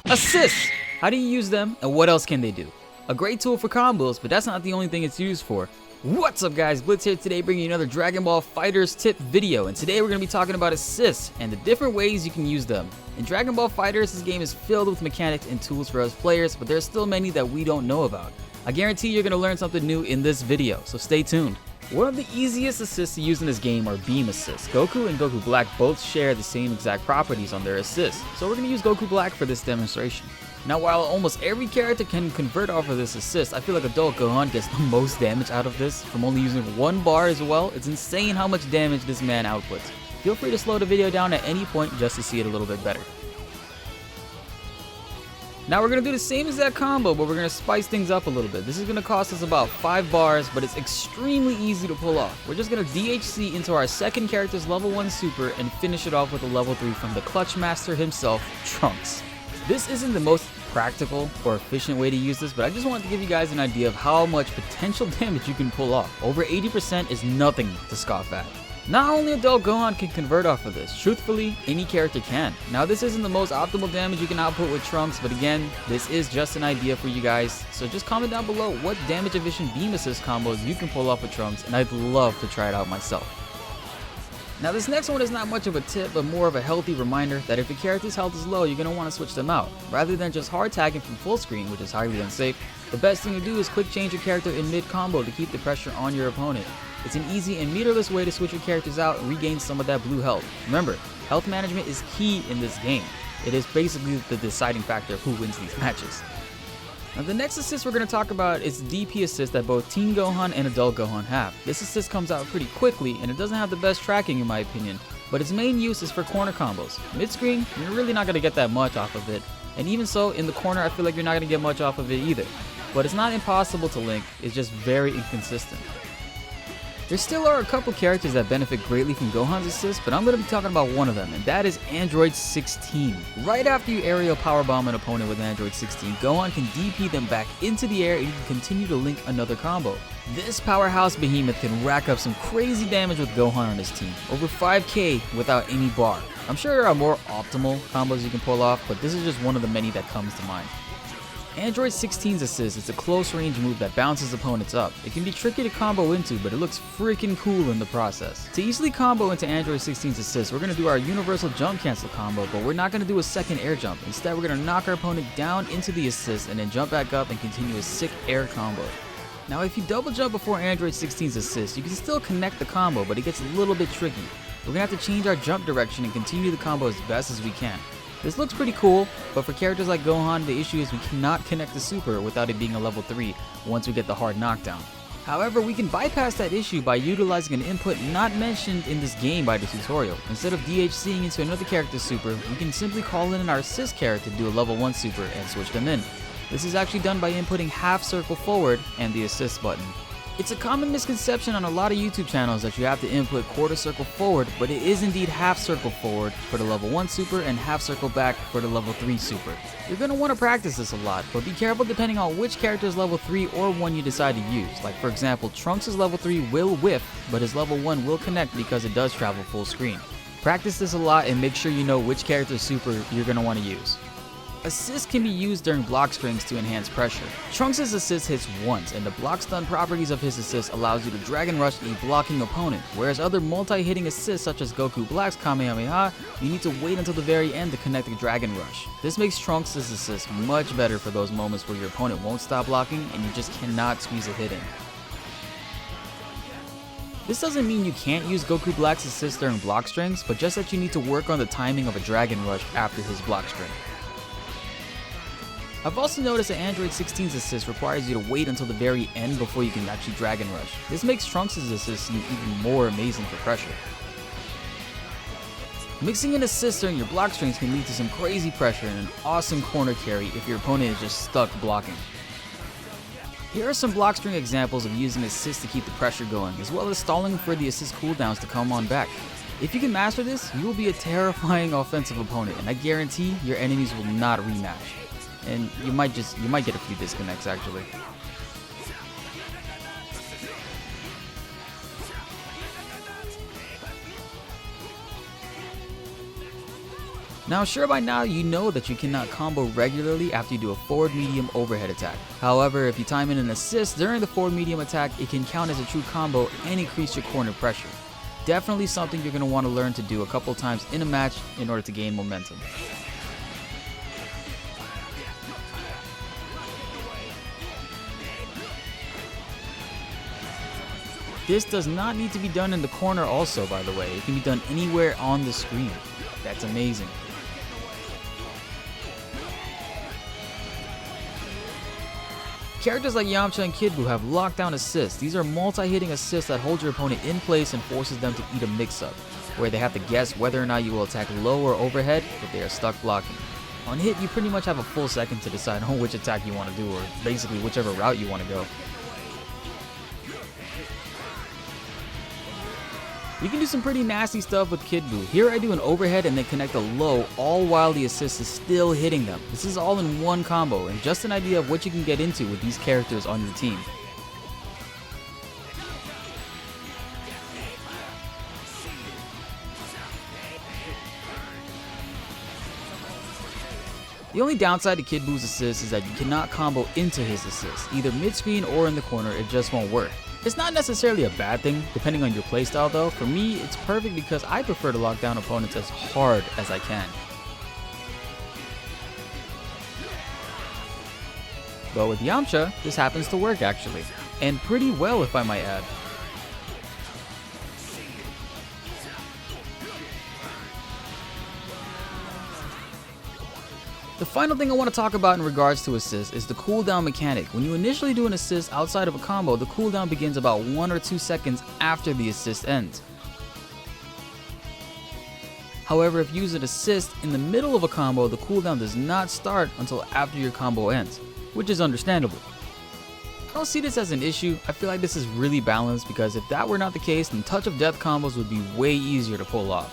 Assists! How do you use them and what else can they do? A great tool for combos, but that's not the only thing it's used for. What's up guys, Blitz here today bringing you another Dragon Ball FighterZ tip video, and today we're going to be talking about assists and the different ways you can use them. In Dragon Ball FighterZ, this game is filled with mechanics and tools for us players, but there's still many that we don't know about. I guarantee you're going to learn something new in this video, so stay tuned. One of the easiest assists to use in this game are beam assists. Goku and Goku Black both share the same exact properties on their assists, so we're going to use Goku Black for this demonstration. Now while almost every character can convert off of this assist, I feel like Adult Gohan gets the most damage out of this from only using one bar as well. It's insane how much damage this man outputs. Feel free to slow the video down at any point just to see it a little bit better. Now we're going to do the same exact combo, but we're going to spice things up a little bit. This is going to cost us about 5 bars, but it's extremely easy to pull off. We're just going to DHC into our second character's level 1 super and finish it off with a level 3 from the Clutch Master himself, Trunks. This isn't the most practical or efficient way to use this, but I just wanted to give you guys an idea of how much potential damage you can pull off. Over 80% is nothing to scoff at. Not only Adult Gohan can convert off of this, truthfully, any character can. Now this isn't the most optimal damage you can output with Trunks, but again, this is just an idea for you guys. So just comment down below what damage efficient beam assist combos you can pull off with Trunks, and I'd love to try it out myself. Now this next one is not much of a tip, but more of a healthy reminder that if your character's health is low, you're going to want to switch them out. Rather than just hard tagging from full screen, which is highly unsafe, the best thing to do is quick change your character in mid combo to keep the pressure on your opponent. It's an easy and meterless way to switch your characters out and regain some of that blue health. Remember, health management is key in this game. It is basically the deciding factor of who wins these matches. Now the next assist we're going to talk about is the DP assist that both Teen Gohan and Adult Gohan have. This assist comes out pretty quickly and it doesn't have the best tracking in my opinion, but its main use is for corner combos. Mid-screen, you're really not going to get that much off of it, and even so, in the corner I feel like you're not going to get much off of it either. But it's not impossible to link, it's just very inconsistent. There still are a couple characters that benefit greatly from Gohan's assist, but I'm going to be talking about one of them, and that is Android 16. Right after you aerial powerbomb an opponent with Android 16, Gohan can DP them back into the air and you can continue to link another combo. This powerhouse behemoth can rack up some crazy damage with Gohan on his team, over 5k without any bar. I'm sure there are more optimal combos you can pull off, but this is just one of the many that comes to mind. Android 16's assist is a close range move that bounces opponents up. It can be tricky to combo into, but it looks freaking cool in the process. To easily combo into Android 16's assist, we're going to do our universal jump cancel combo, but we're not going to do a second air jump. Instead, we're going to knock our opponent down into the assist and then jump back up and continue a sick air combo. Now if you double jump before Android 16's assist, you can still connect the combo, but it gets a little bit tricky. We're going to have to change our jump direction and continue the combo as best as we can. This looks pretty cool, but for characters like Gohan, the issue is we cannot connect the super without it being a level 3 once we get the hard knockdown. However, we can bypass that issue by utilizing an input not mentioned in this game by the tutorial. Instead of DHCing into another character's super, we can simply call in our assist character to do a level 1 super and switch them in. This is actually done by inputting half circle forward and the assist button. It's a common misconception on a lot of YouTube channels that you have to input quarter circle forward, but it is indeed half circle forward for the level 1 super and half circle back for the level 3 super. You're going to want to practice this a lot, but be careful depending on which character's level 3 or 1 you decide to use. Like for example, Trunks' level 3 will whiff, but his level 1 will connect because it does travel full screen. Practice this a lot and make sure you know which character's super you're going to want to use. Assist can be used during block strings to enhance pressure. Trunks' assist hits once, and the block stun properties of his assist allows you to Dragon Rush a blocking opponent, whereas other multi-hitting assists such as Goku Black's Kamehameha, you need to wait until the very end to connect the Dragon Rush. This makes Trunks' assist much better for those moments where your opponent won't stop blocking and you just cannot squeeze a hit in. This doesn't mean you can't use Goku Black's assist during block strings, but just that you need to work on the timing of a Dragon Rush after his block string. I've also noticed that Android 16's assist requires you to wait until the very end before you can actually Dragon Rush. This makes Trunks' assist seem even more amazing for pressure. Mixing in assists during your block strings can lead to some crazy pressure and an awesome corner carry if your opponent is just stuck blocking. Here are some block string examples of using assists to keep the pressure going, as well as stalling for the assist cooldowns to come on back. If you can master this, you will be a terrifying offensive opponent, and I guarantee your enemies will not rematch. And you might get a few disconnects actually. Now sure, by now you know that you cannot combo regularly after you do a forward medium overhead attack. However, if you time in an assist during the forward medium attack, it can count as a true combo and increase your corner pressure. Definitely something you're going to want to learn to do a couple times in a match in order to gain momentum. This does not need to be done in the corner also, by the way. It can be done anywhere on the screen. That's amazing. Characters like Yamcha and Kid Buu have lockdown assists. These are multi-hitting assists that hold your opponent in place and forces them to eat a mix-up, where they have to guess whether or not you will attack low or overhead if they are stuck blocking. On hit, you pretty much have a full second to decide on which attack you want to do, or basically whichever route you want to go. You can do some pretty nasty stuff with Kid Buu. Here I do an overhead and then connect a low, all while the assist is still hitting them. This is all in one combo, and just an idea of what you can get into with these characters on your team. The only downside to Kid Buu's assist is that you cannot combo into his assist. Either mid-screen or in the corner, it just won't work. It's not necessarily a bad thing, depending on your playstyle though. For me, it's perfect because I prefer to lock down opponents as hard as I can. But with Yamcha, this happens to work actually, and pretty well if I might add. The final thing I want to talk about in regards to assists is the cooldown mechanic. When you initially do an assist outside of a combo, the cooldown begins about 1 or 2 seconds after the assist ends. However, if you use an assist in the middle of a combo, the cooldown does not start until after your combo ends, which is understandable. I don't see this as an issue. I feel like this is really balanced, because if that were not the case, then touch of death combos would be way easier to pull off.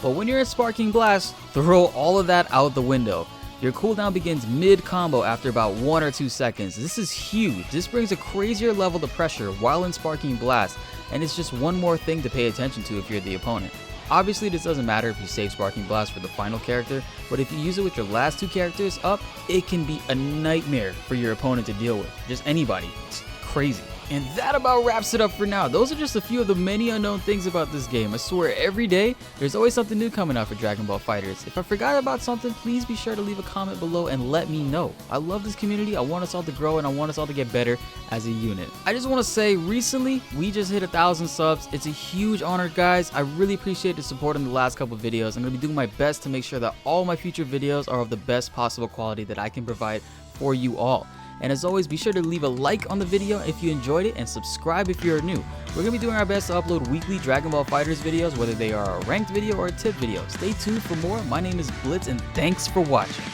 But when you're at Sparking Blast, throw all of that out the window. Your cooldown begins mid-combo after about 1 or 2 seconds. This is huge. This brings a crazier level of pressure while in Sparking Blast, and it's just one more thing to pay attention to if you're the opponent. Obviously, this doesn't matter if you save Sparking Blast for the final character, but if you use it with your last 2 characters up, it can be a nightmare for your opponent to deal with. Just anybody. It's crazy. And that about wraps it up for now. Those are just a few of the many unknown things about this game. I swear every day, there's always something new coming out for Dragon Ball FighterZ. If I forgot about something, please be sure to leave a comment below and let me know. I love this community, I want us all to grow, and I want us all to get better as a unit. I just want to say, recently, we just hit 1,000 subs. It's a huge honor, guys. I really appreciate the support in the last couple of videos. I'm going to be doing my best to make sure that all my future videos are of the best possible quality that I can provide for you all. And as always, be sure to leave a like on the video if you enjoyed it, and subscribe if you're new. We're going to be doing our best to upload weekly Dragon Ball FighterZ videos, whether they are a ranked video or a tip video. Stay tuned for more. My name is BltzZ, and thanks for watching.